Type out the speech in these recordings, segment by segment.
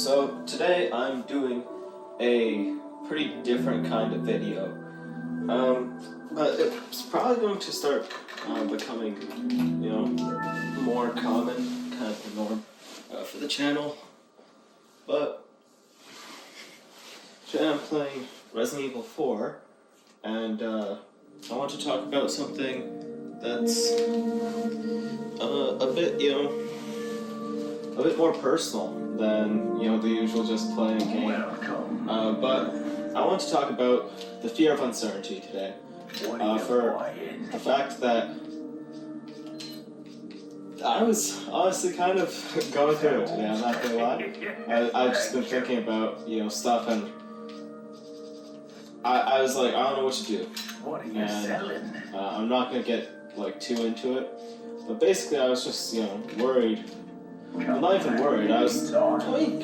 So today I'm doing a pretty different kind of video, but it's probably going to start becoming, more common, kind of the norm for the channel. But today I'm playing Resident Evil 4, and I want to talk about something that's a bit more personal than the usual just playing a game. But I want to talk about the fear of uncertainty today, for the fact that I was honestly kind of going through it today. I'm not gonna lie. I've just been thinking about stuff, and I was like, I don't know what to do. And I'm not gonna get too into it, but basically I was just worried. I'm not even worried. I was kind of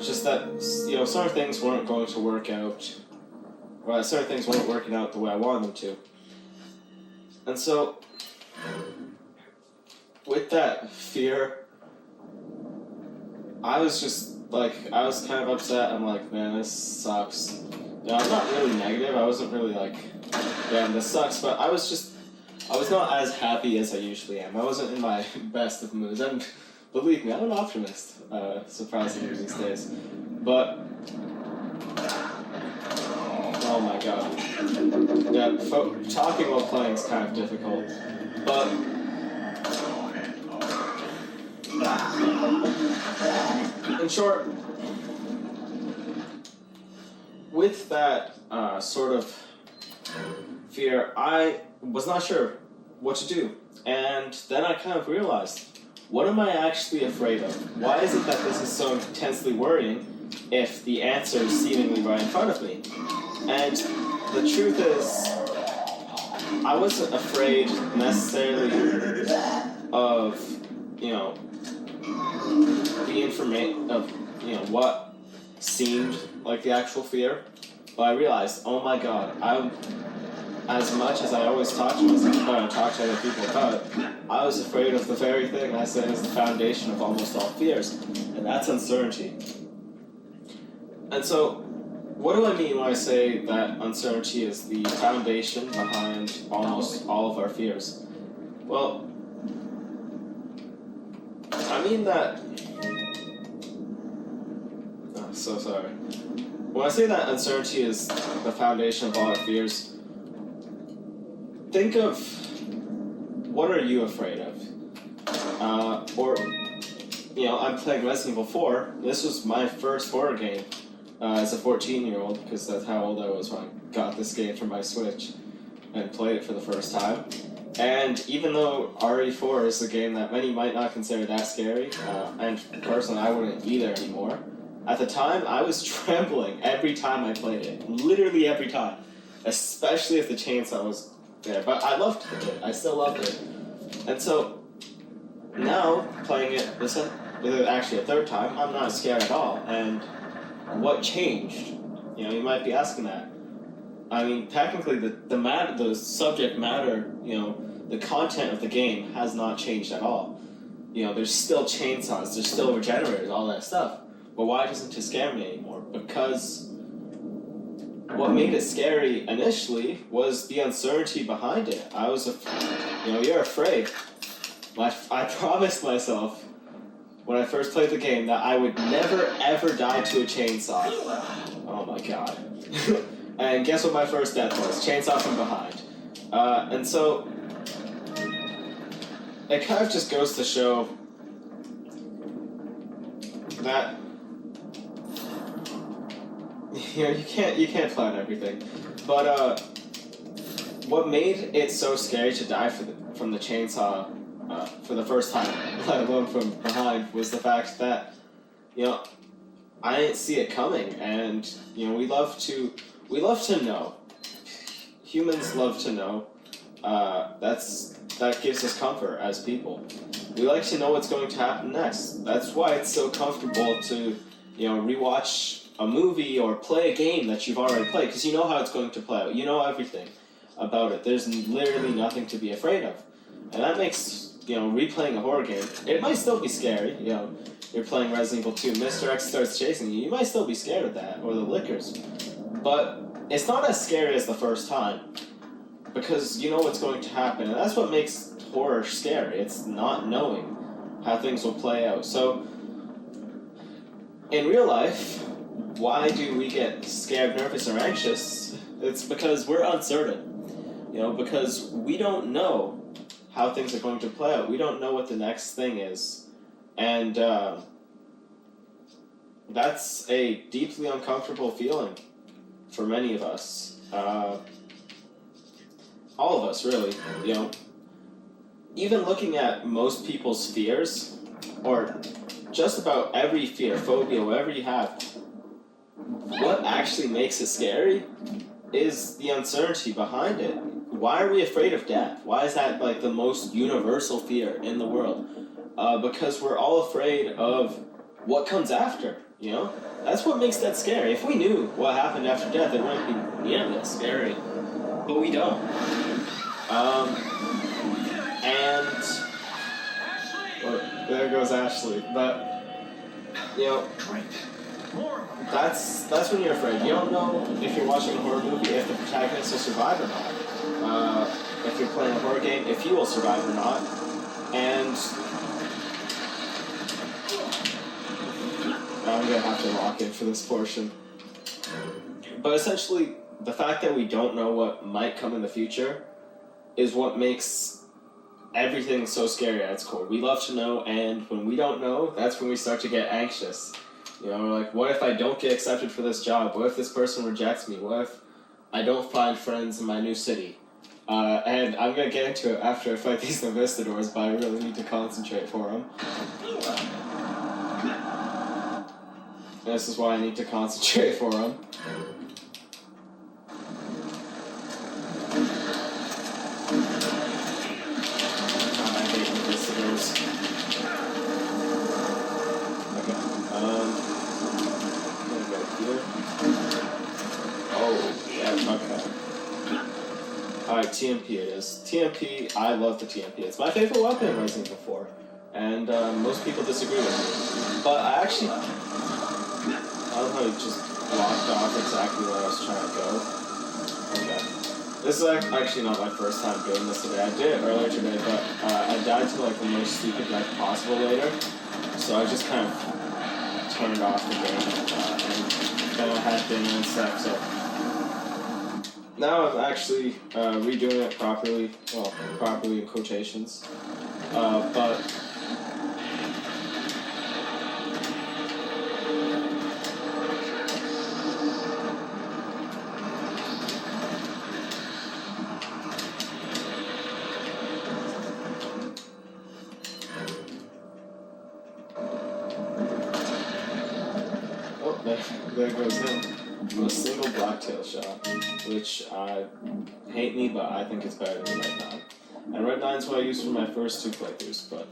just that certain things weren't going to work out, or certain things weren't working out the way I wanted them to. And so, with that fear, I was kind of upset. I'm like, man, this sucks. I'm not really negative. I wasn't really like, damn, this sucks. But I was not as happy as I usually am. I wasn't in my best of moods. And believe me, I'm an optimist, surprisingly these days. But, oh my god. Yeah, talking while playing is kind of difficult. But, in short, with that sort of fear, I was not sure what to do. And then I kind of realized, what am I actually afraid of? Why is it that this is so intensely worrying if the answer is seemingly right in front of me? And the truth is, I wasn't afraid necessarily of, the information of, what seemed like the actual fear. But I realized, oh my god, as much as I always talk to myself about and talk to other people about, I was afraid of the very thing I said is the foundation of almost all fears, and that's uncertainty. And so, what do I mean when I say that uncertainty is the foundation behind almost all of our fears? Well, I mean that... Oh, so sorry. When I say that uncertainty is the foundation of all our fears, think of, what are you afraid of? I'm playing Resident Evil 4. This was my first horror game as a 14-year-old, because that's how old I was when I got this game for my Switch and played it for the first time. And even though RE4 is a game that many might not consider that scary, and personally I wouldn't either anymore, at the time I was trembling every time I played it. Literally every time. Especially if the chainsaw was there, but I loved it. I still loved it. And so, now, playing it actually a third time, I'm not scared at all. And what changed? You might be asking that. I mean, technically, the subject matter, the content of the game has not changed at all. There's still chainsaws, there's still regenerators, all that stuff. But why doesn't it scare me anymore? Because what made it scary initially was the uncertainty behind it. I was you're afraid. I promised myself when I first played the game that I would never ever die to a chainsaw. Oh my god. And guess what my first death was? Chainsaw from behind. And so, it kind of just goes to show that you can't plan everything, but what made it so scary to die from the chainsaw for the first time, let alone from behind, was the fact that I didn't see it coming, and we love to know. Humans love to know. That gives us comfort as people. We like to know what's going to happen next. That's why it's so comfortable to rewatch a movie or play a game that you've already played, because you know how it's going to play out. You know everything about it. There's literally nothing to be afraid of. And that makes, replaying a horror game, it might still be scary, you're playing Resident Evil 2, Mr. X starts chasing you, you might still be scared of that, or the Lickers. But it's not as scary as the first time, because you know what's going to happen, and that's what makes horror scary. It's not knowing how things will play out. So, in real life, why do we get scared, nervous, or anxious? It's because we're uncertain. Because we don't know how things are going to play out. We don't know what the next thing is. And that's a deeply uncomfortable feeling for many of us. All of us, really. Even looking at most people's fears, or just about every fear, phobia, whatever you have, what actually makes it scary is the uncertainty behind it. Why are we afraid of death? Why is that like the most universal fear in the world? Because we're all afraid of what comes after, That's what makes that scary. If we knew what happened after death, it wouldn't be nearly as scary. But we don't. There goes Ashley. But, that's when you're afraid. You don't know if you're watching a horror movie if the protagonist will survive or not. If you're playing a horror game, if you will survive or not. And I'm gonna have to lock in for this portion. But essentially, the fact that we don't know what might come in the future is what makes everything so scary at its core. We love to know, and when we don't know, that's when we start to get anxious. We're like, what if I don't get accepted for this job? What if this person rejects me? What if I don't find friends in my new city? And I'm going to get into it after I fight these Novistadors, but I really need to concentrate for them. This is why I need to concentrate for them. God, I hate Novistadors. Okay, I'm gonna go here. Oh, yeah, okay. Alright, TMP it is. TMP, I love the TMP. It's my favorite weapon in Resident Evil 4. And most people disagree with me. But I love how he just blocked off exactly where I was trying to go. Okay. This is actually not my first time doing this today. I did it earlier today, but I died to like the most stupid death possible later. So I just kind of turned off the game. And then I had dinner and stuff, so... Now I'm actually redoing it properly. Well, properly in quotations. But... There goes him. From a single blacktail shot, which hate me, but I think it's better than Red 9. And Red 9 is what I used for my first 2 playthroughs, but...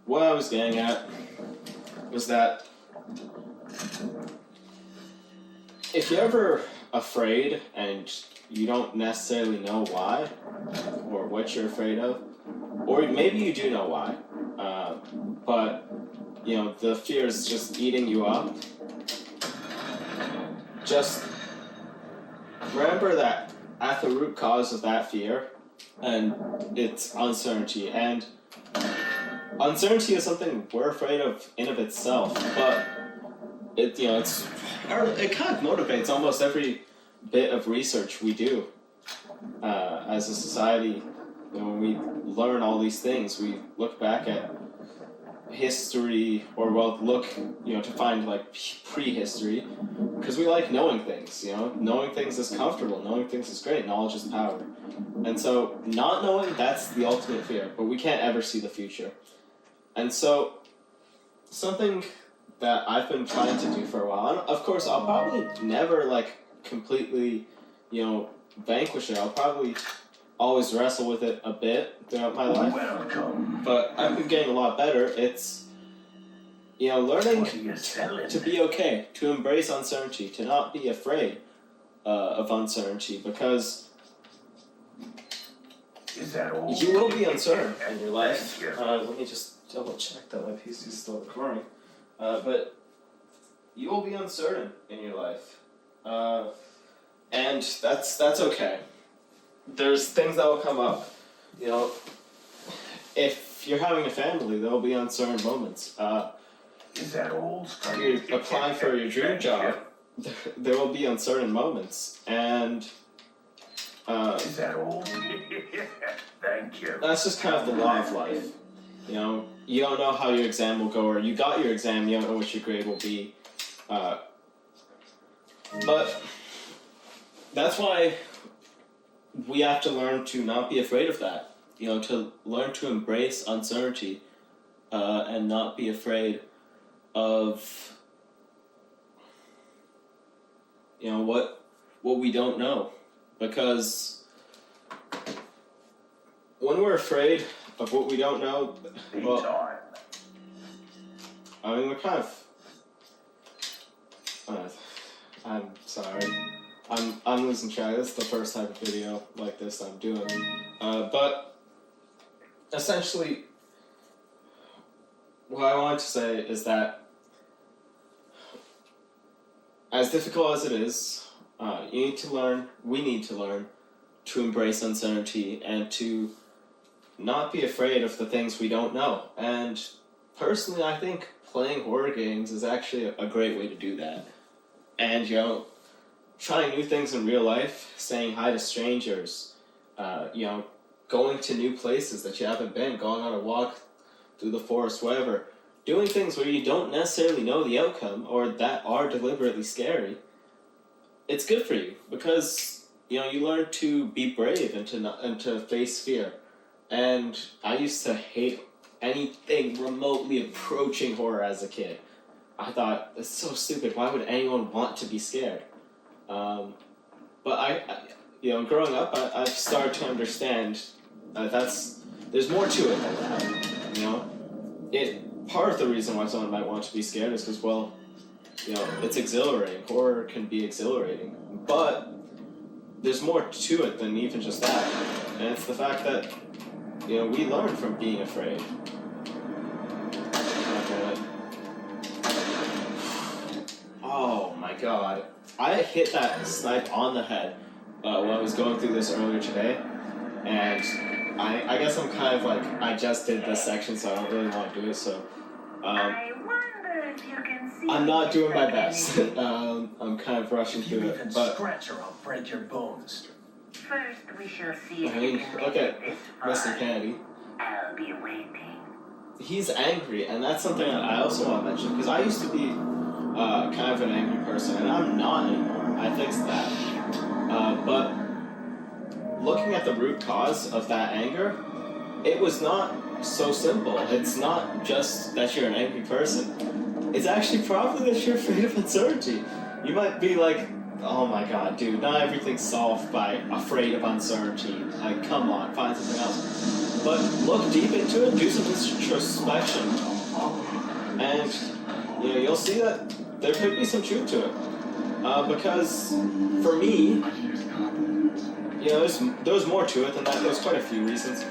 What I was getting at was that if you're ever afraid and you don't necessarily know why, or what you're afraid of, or maybe you do know why, but the fear is just eating you up. Just remember that at the root cause of that fear, and it's uncertainty. And uncertainty is something we're afraid of in of itself, but it kind of motivates almost every bit of research we do as a society. When we learn all these things, we look back at history, or look to find like prehistory, because we like knowing things. Knowing things is comfortable, knowing things is great, knowledge is power. And so not knowing, that's the ultimate fear, but we can't ever see the future. And so something that I've been trying to do for a while, and of course I'll probably never like completely vanquish it. I'll probably always wrestle with it a bit throughout my life. Welcome. But I've been getting a lot better. It's, learning to be okay, to embrace uncertainty, to not be afraid of uncertainty, because Is that all? You will be uncertain in your life. Let me just double check that my PC is still recording. But you will be uncertain in your life. And that's okay. There's things that will come up. You know, if you're having a family, there will be uncertain moments. Is that all? If you apply for your dream job, there will be uncertain moments. And is that all? Thank you. that's just kind of the law of life. You know, you don't know how your exam will go, or you got your exam, you don't know what your grade will be. But that's why we have to learn to not be afraid of that. You know, to learn to embrace uncertainty and not be afraid of, you know, what we don't know. Because when we're afraid of what we don't know, well, I mean, we're kind of... I'm sorry. I'm losing track. This is the first type of video like this I'm doing. But essentially, what I wanted to say is that as difficult as it is, you need to learn, we need to learn to embrace uncertainty and to not be afraid of the things we don't know. And personally, I think playing horror games is actually a great way to do that. And, you know, trying new things in real life, saying hi to strangers, you know, going to new places that you haven't been, going on a walk through the forest, whatever, doing things where you don't necessarily know the outcome or that are deliberately scary, it's good for you because, you know, you learn to be brave and to face fear. And I used to hate anything remotely approaching horror as a kid. I thought, it's so stupid, why would anyone want to be scared? But I you know, growing up, I've started to understand there's more to it than that, you know? Part of the reason why someone might want to be scared is because, well, you know, it's exhilarating. Horror can be exhilarating. But there's more to it than even just that. And it's the fact that, you know, we learn from being afraid. Oh my god. I hit that snipe on the head when I was going through this earlier today. And I guess I'm kind of like, I just did this section, so I don't really want to do it, so... I wonder if you can see I'm not doing my best. I'm kind of rushing through it, but... Scratch or I'll break your bones. First, we shall see if I you mean, can look make at it this Mr. far. Kennedy. I'll be waiting. He's angry, and that's something that I also want to mention, because I used to be kind of an angry person, and I'm not anymore. I fixed that. But looking at the root cause of that anger, it was not so simple. It's not just that you're an angry person. It's actually probably that you're afraid of uncertainty. You might be like, oh my god, dude, not everything's solved by afraid of uncertainty. Like, come on, find something else. But look deep into it, do some introspection, and you know, you'll see that there could be some truth to it. Because for me, you know, there was more to it than that. There's quite a few reasons.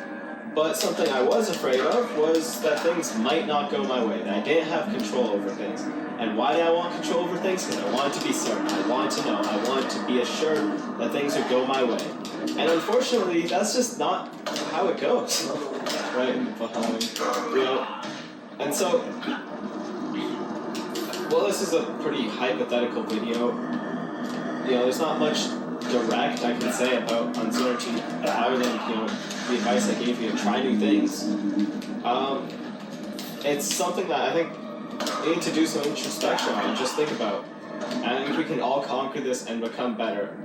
But something I was afraid of was that things might not go my way, that I didn't have control over things. And why did I want control over things? Because I wanted to be certain, I wanted to know, I wanted to be assured that things would go my way. And unfortunately, that's just not how it goes. Right behind, you know. And so, well, this is a pretty hypothetical video. You know, there's not much direct I can say about uncertainty other than, you know, the advice I gave you to try new things. It's something that I think you need to do some introspection on and just think about. And I think we can all conquer this and become better.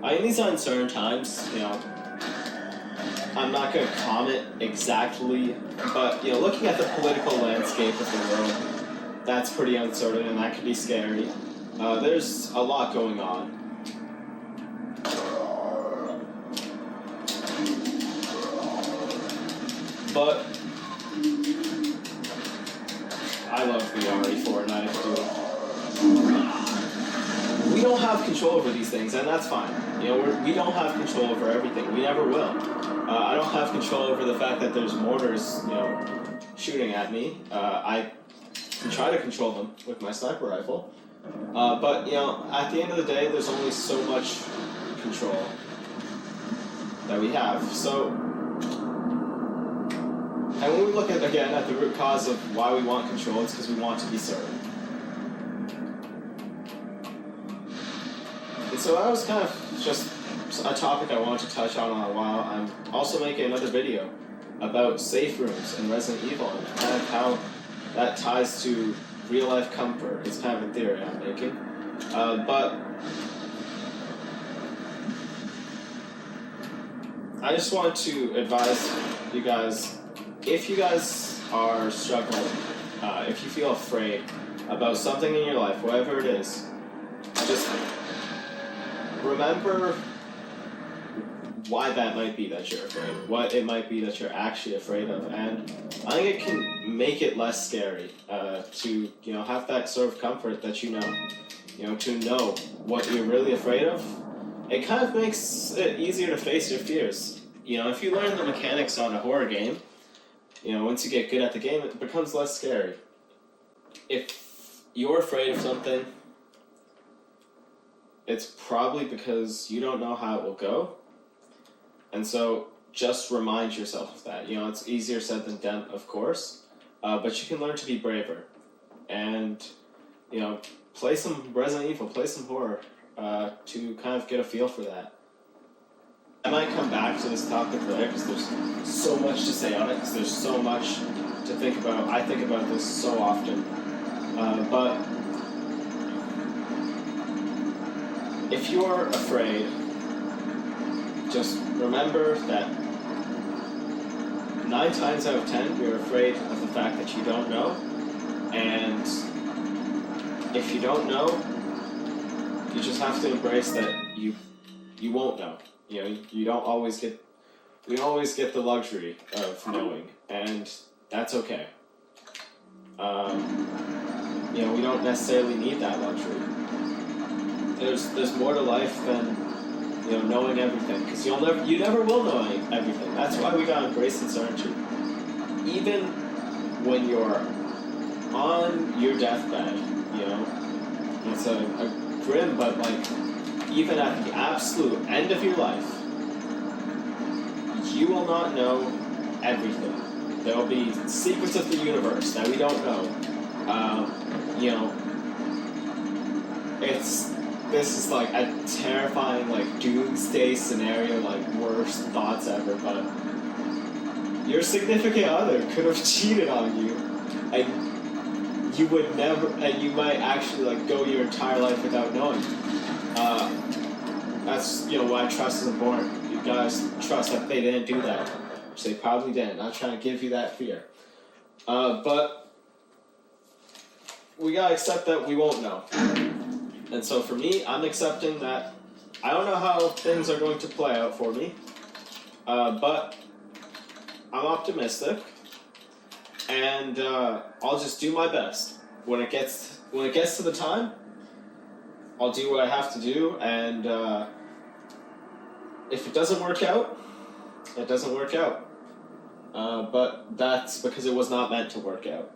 In these uncertain times, you know, I'm not going to comment exactly, but, you know, looking at the political landscape of the world, that's pretty uncertain and that can be scary. There's a lot going on. But I love the RE4 Fortnite, dude. We don't have control over these things, and that's fine. You You know, we don't have control over everything. We never will. I don't have control over the fact that there's mortars, you know, shooting at me. I can try to control them with my sniper rifle. But, you know, at the end of the day, there's only so much control that we have. So, and when we look at, again, at the root cause of why we want control, it's because we want to be served. And so that was kind of just a topic I wanted to touch on a while. I'm also making another video about safe rooms in Resident Evil and kind of how that ties to real life comfort. It's kind of a theory I'm making. But I just want to advise you guys, if you guys are struggling, if you feel afraid about something in your life, whatever it is, just remember why that might be that you're afraid, what it might be that you're actually afraid of, and I think it can make it less scary to, you know, have that sort of comfort that you know, to know what you're really afraid of. It kind of makes it easier to face your fears. You know, if you learn the mechanics on a horror game, you know, once you get good at the game, it becomes less scary. If you're afraid of something, it's probably because you don't know how it will go. And so just remind yourself of that. You know, it's easier said than done, of course, but you can learn to be braver. And, you know, play some Resident Evil, play some horror to kind of get a feel for that. I might come back to this topic later because there's so much to say on it, because there's so much to think about. I think about this so often. But if you're afraid, just remember that 9 times out of 10 you're afraid of the fact that you don't know, and if you don't know, you just have to embrace that you won't know. You know, we don't always get the luxury of knowing, and that's okay. You know, we don't necessarily need that luxury. There's more to life than, you know, knowing everything, because you never will know everything. That's why we gotta embrace uncertainty. Even when you're on your deathbed, you know, it's a grim, but like, even at the absolute end of your life, you will not know everything. There will be secrets of the universe that we don't know. You know, this is like a terrifying, like, doomsday scenario, like, worst thoughts ever, but your significant other could have cheated on you, and you would never, and you might actually, like, go your entire life without knowing. That's, you know, why trust is important. You guys trust that they didn't do that, which they probably didn't. Not trying to give you that fear. But we gotta accept that we won't know. And so for me, I'm accepting that I don't know how things are going to play out for me, but I'm optimistic, and I'll just do my best. When it gets to the time, I'll do what I have to do, and if it doesn't work out, it doesn't work out. But that's because it was not meant to work out.